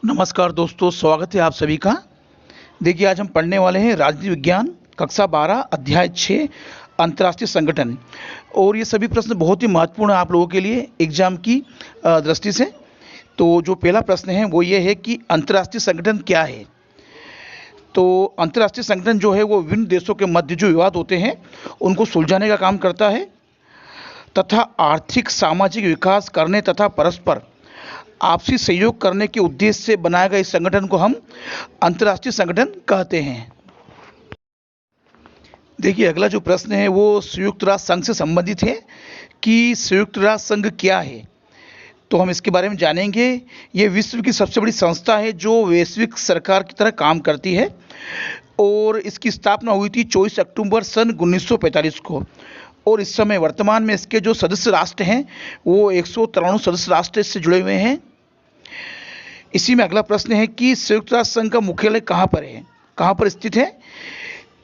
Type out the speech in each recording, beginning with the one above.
नमस्कार दोस्तों, स्वागत है आप सभी का। देखिए, आज हम पढ़ने वाले हैं राजनीति विज्ञान कक्षा 12 अध्याय 6 अंतर्राष्ट्रीय संगठन। और ये सभी प्रश्न बहुत ही महत्वपूर्ण है आप लोगों के लिए एग्जाम की दृष्टि से। तो जो पहला प्रश्न है वो ये है कि अंतर्राष्ट्रीय संगठन क्या है। तो अंतर्राष्ट्रीय संगठन जो है वो विभिन्न देशों के मध्य जो विवाद होते हैं उनको सुलझाने का काम करता है तथा आर्थिक सामाजिक विकास करने तथा परस्पर आपसी सहयोग करने के उद्देश्य से बनाए गए इस संगठन को हम अंतर्राष्ट्रीय संगठन कहते हैं। देखिए, अगला जो प्रश्न है वो संयुक्त राष्ट्र संघ से संबंधित है कि संयुक्त राष्ट्र संघ क्या है। तो हम इसके बारे में जानेंगे। ये विश्व की सबसे बड़ी संस्था है जो वैश्विक सरकार की तरह काम करती है और इसकी स्थापना हुई थी 24 अक्टूबर सन 1945 को। और इस समय वर्तमान में इसके जो सदस्य राष्ट्र हैं वो 193 सदस्य राष्ट्र इससे जुड़े हुए हैं। इसी में अगला प्रश्न है कि संयुक्त राष्ट्र संघ का मुख्यालय कहाँ पर है, कहाँ पर स्थित है।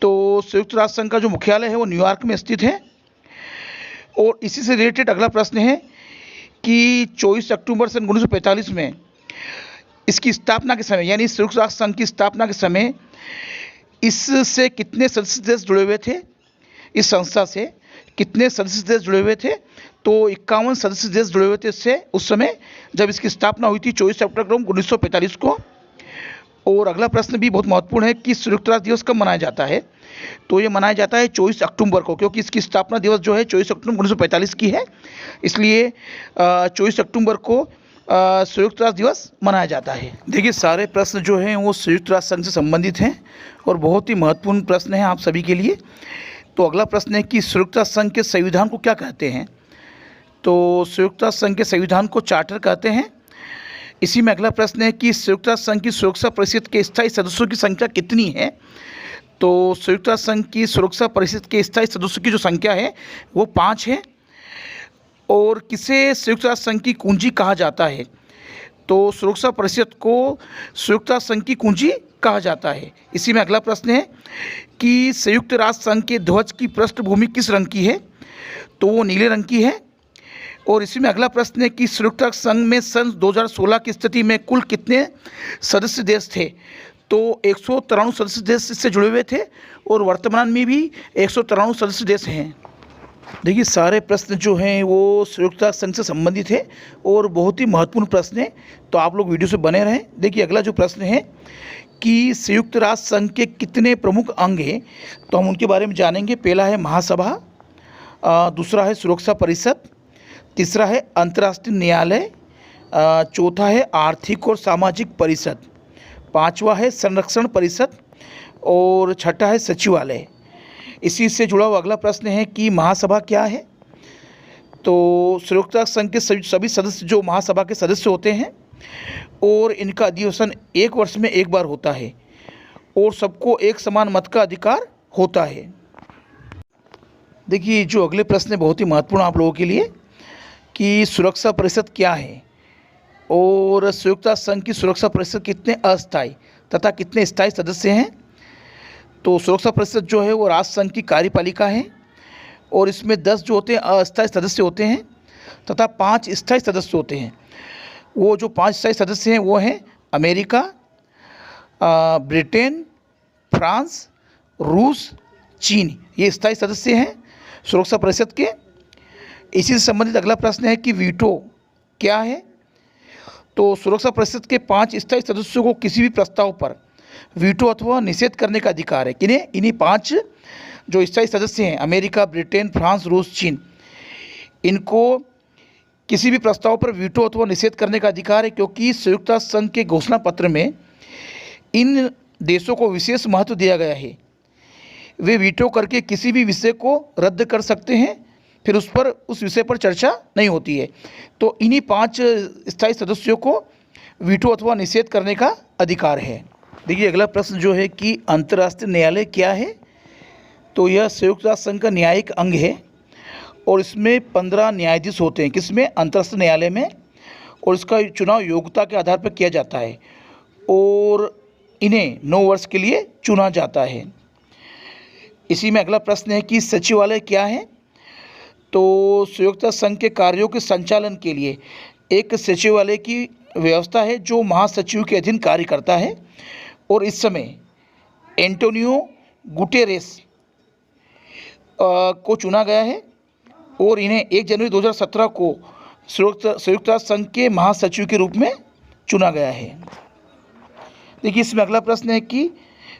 तो संयुक्त राष्ट्र संघ का जो मुख्यालय है वो न्यूयॉर्क में स्थित है। और इसी से रिलेटेड अगला प्रश्न है कि 24 अक्टूबर सन 1945 में इसकी स्थापना के समय, यानी संयुक्त राष्ट्र संघ की स्थापना के समय इससे कितने सदस्य देश जुड़े हुए थे, इस संस्था से कितने सदस्य देश जुड़े हुए थे। तो 51 सदस्य देश जुड़े हुए थे इससे उस समय जब इसकी स्थापना हुई थी 24 अक्टूबर 1945 को। और अगला प्रश्न भी बहुत महत्वपूर्ण है कि संयुक्त राष्ट्र दिवस कब मनाया जाता है। तो ये मनाया जाता है 24 अक्टूबर को, क्योंकि इसकी स्थापना दिवस जो है 24 अक्टूबर 1945 की है, इसलिए 24 अक्टूबर को संयुक्त राष्ट्र दिवस मनाया जाता है। देखिए, सारे प्रश्न जो हैं वो संयुक्त राष्ट्र संघ से संबंधित हैं और बहुत ही महत्वपूर्ण प्रश्न हैं आप सभी के लिए। तो अगला प्रश्न है कि संयुक्त राष्ट्र संघ के संविधान को क्या कहते हैं। तो संयुक्त राष्ट्र संघ के संविधान को चार्टर कहते हैं। इसी में अगला प्रश्न है कि संयुक्त राष्ट्र संघ की सुरक्षा परिषद के स्थायी सदस्यों की संख्या कितनी है। तो संयुक्त राष्ट्र संघ की सुरक्षा परिषद के स्थायी सदस्यों की जो संख्या है वो 5 है। और किसे संयुक्त राष्ट्र संघ की कुंजी कहा जाता है। तो सुरक्षा परिषद को संयुक्त राष्ट्र संघ की कुंजी कहा जाता है। इसी में अगला प्रश्न है कि संयुक्त राष्ट्र संघ के ध्वज की पृष्ठभूमि किस रंग की है। तो वो नीले रंग की है। और इसी में अगला प्रश्न है कि संयुक्त राष्ट्र संघ में सन 2016 की स्थिति में कुल कितने सदस्य देश थे। तो 193 सदस्य देश इससे जुड़े हुए थे और वर्तमान में भी 193 सदस्य देश हैं। देखिए, सारे प्रश्न जो हैं वो संयुक्त राष्ट्र संघ से संबंधित है और बहुत ही महत्वपूर्ण प्रश्न है, तो आप लोग वीडियो से बने रहें। देखिए, अगला जो प्रश्न है कि संयुक्त राष्ट्र संघ के कितने प्रमुख अंग हैं, तो हम उनके बारे में जानेंगे। पहला है महासभा, दूसरा है सुरक्षा परिषद, तीसरा है अंतर्राष्ट्रीय न्यायालय, चौथा है आर्थिक और सामाजिक परिषद, पांचवा है संरक्षण परिषद और छठा है सचिवालय। इसी से जुड़ा हुआ अगला प्रश्न है कि महासभा क्या है। तो संयुक्त राष्ट्र संघ के सभी सदस्य जो महासभा के सदस्य होते हैं और इनका अधिवेशन 1 वर्ष में 1 बार होता है और सबको एक समान मत का अधिकार होता है। देखिए, जो अगले प्रश्न है बहुत ही महत्वपूर्ण आप लोगों के लिए कि सुरक्षा परिषद क्या है और संयुक्त राष्ट्र संघ की सुरक्षा परिषद कितने अस्थायी तथा कितने स्थायी सदस्य हैं। तो सुरक्षा परिषद जो है वो राष्ट्र संघ की कार्यपालिका है और इसमें 10 जो होते हैं अस्थायी सदस्य होते हैं तथा 5 स्थायी सदस्य होते हैं। वो जो 5 स्थायी सदस्य हैं वो हैं अमेरिका, ब्रिटेन, फ्रांस, रूस, चीन, ये स्थायी सदस्य हैं सुरक्षा परिषद के। इसी से संबंधित अगला प्रश्न है कि वीटो क्या है। तो सुरक्षा परिषद के 5 स्थायी सदस्यों को किसी भी प्रस्ताव पर वीटो अथवा निषेध करने का अधिकार है। किन्हें? इन्हीं 5 जो स्थायी सदस्य हैं अमेरिका, ब्रिटेन, फ्रांस, रूस, चीन, इनको किसी भी प्रस्ताव पर वीटो अथवा निषेध करने का अधिकार है, क्योंकि संयुक्त राष्ट्र संघ के घोषणा पत्र में इन देशों को विशेष महत्व दिया गया है। वे वीटो करके किसी भी विषय को रद्द कर सकते हैं, फिर उस विषय पर चर्चा नहीं होती है। तो इन्हीं 5 स्थायी सदस्यों को वीटो अथवा निषेध करने का अधिकार है। देखिए, अगला प्रश्न जो है कि अंतर्राष्ट्रीय न्यायालय क्या है। तो यह संयुक्त राष्ट्र संघ का न्यायिक अंग है और इसमें 15 न्यायाधीश होते हैं। किसमें? अंतर्राष्ट्रीय न्यायालय में। और इसका चुनाव योग्यता के आधार पर किया जाता है और इन्हें 9 वर्ष के लिए चुना जाता है। इसी में अगला प्रश्न है कि सचिवालय क्या है। तो संयुक्त राष्ट्र संघ के कार्यों के संचालन के लिए एक सचिवालय की व्यवस्था है जो महासचिव के अधीन कार्य करता है और इस समय एंटोनियो गुटेरेस को चुना गया है और इन्हें 1 जनवरी 2017 को संयुक्त राष्ट्र संघ के महासचिव के रूप में चुना गया है। देखिए इसमें अगला प्रश्न है कि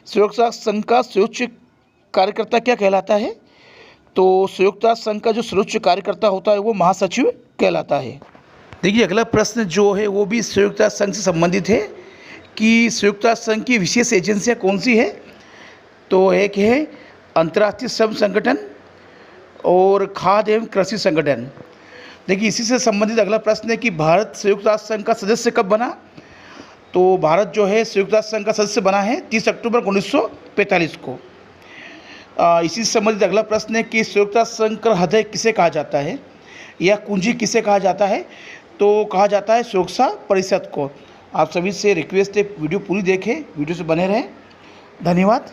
संयुक्त राष्ट्र संघ का सर्वोच्च कार्यकर्ता क्या कहलाता है। तो संयुक्त राष्ट्र संघ का जो सर्वोच्च कार्यकर्ता होता है वो महासचिव कहलाता है। देखिए अगला प्रश्न जो है वो भी संयुक्त राष्ट्र संघ से संबंधित है कि संयुक्त राष्ट्र संघ की विशेष एजेंसियाँ कौन सी है। तो एक है अंतर्राष्ट्रीय श्रम संगठन और खाद्य एवं कृषि संगठन। देखिए इसी से संबंधित अगला प्रश्न है कि भारत संयुक्त राष्ट्र संघ का सदस्य कब बना। तो भारत जो है संयुक्त राष्ट्र संघ का सदस्य बना है 30 अक्टूबर 1945 को। इसी से संबंधित अगला प्रश्न है कि संयुक्त राष्ट्र संघ का हृदय किसे कहा जाता है या कुंजी किसे कहा जाता है। तो कहा जाता है सुरक्षा परिषद को। आप सभी से रिक्वेस्ट है वीडियो पूरी देखें, वीडियो से बने रहें। धन्यवाद।